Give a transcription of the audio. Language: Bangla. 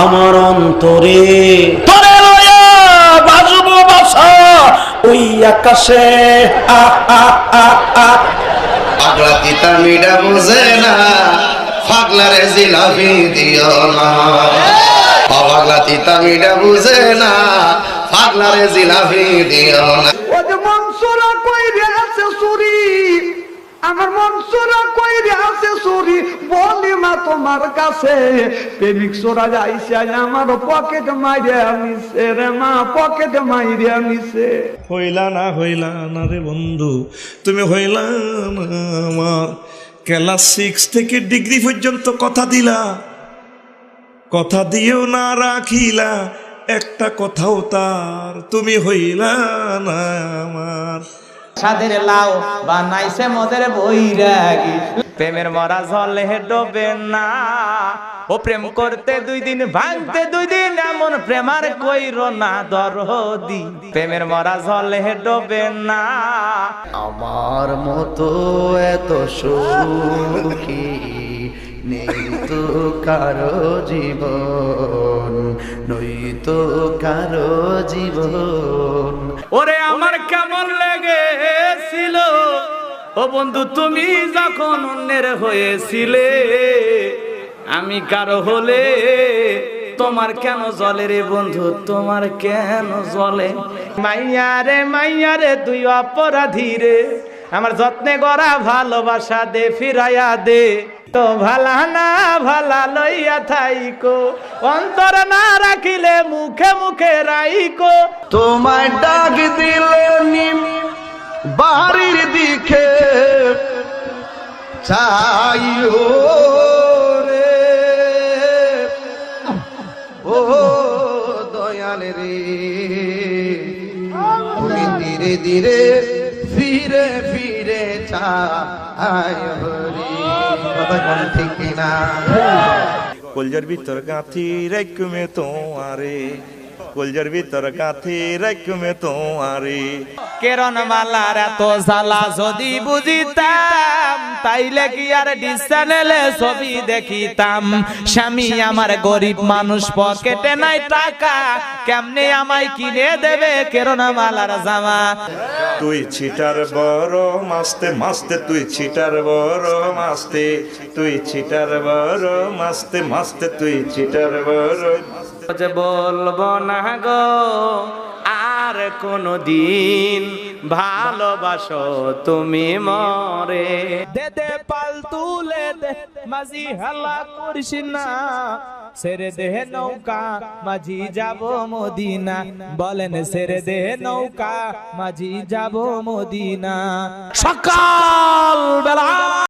আমার অন্তরে তোরে লয়া বাজবো বাসা ওই আকাশে পাগলা তিতা মিডা বুঝে না পাগলারে জিলাপি দিও না পাগলা তিতা মিডা বুঝে না পাগলারে জিলাপি দিও না ও যে মনসুরা কইরে আছে চুরি আমার মনসুরা কইরে আছে চুরি বলি মা তোমার কাছে প্রেমিক চোরা যাইছে আমার পকেট মাইরে আনিছে রে মা পকেট মাইরে আনিছে হইলা না রে বন্ধু, তুমি হইলা না আমার। ক্লাস 6 থেকে ডিগ্রি পর্যন্ত কথা দিলা, কথা দিয়েও না রাখিলা একটা কথাও তার, তুমি হইলা না আমার। সাদের লাউ বানাইছে মদের বৈরাগী, প্রেমের মরা জলে ডোবে না। ও প্রেম করতে 2 দিন ভাঙতে 2 দিন, এমন প্রেমার কইরো না দরদি, প্রেমের মরা জলে ডোবে না। আমার মতো এত সুখী নেই তো কারো জীবন, নই তো কারো জীবন। ওরে আমার কেমন লেগেছিল ও বন্ধু তুমি যখন অন্যের হয়েছিলে, আমি কারো হলে তোমার কেন জলে রে বন্ধু, তোমার কেন জলে? মাইয়া রে তুই অপরাধী রে, আমার যত্নে গড়া ভালোবাসা দে ফিরাইয়া দে। তো ভালা না ভালা লইয়া থাইকো, অন্তর না রাখিলে মুখে মুখে রাইকো। তোমায় ডাক দিলে নিম বাড়ির দিকে চাইও রে, ও দয়াল রে, তুমি ধীরে ধীরে ফিরে ফিরে চাইও রে। কথা কোন ঠিক না? কলজার ভিতর গাঁথি রাইকুমে তোমারে, কলজার ভিতর গাঁথি রাইকুমে তোমারে। কেরন মালার এত জ্বালা যদি বুঝিতাম, তাইলে কি আর ডিস চ্যানেলে ছবি দেখিতাম। স্বামী আমার গরিব মানুষ, পকেটে নাই টাকা, কেমনে আমায় কিনে দেবে কেরন মালার জামা? তুই ছিটার বড় মাস্তে মাস্তে, তুই ছিটার বড় মাস্তে, তুই ছিটার বড় মাস্তে মাস্তে, তুই ছিটার বড়। যে বলবো না গো আর কোনদিন, ভালোবাসো তুমি মরে। দে দে পাল তুলে দে মাঝি, হাল্লা করিস না, ছেড়ে দে নৌকা মাঝি যাব মদিনা। বলেন ছেড়ে দে নৌকা মাঝি যাব মদিনা। সকাল বেলা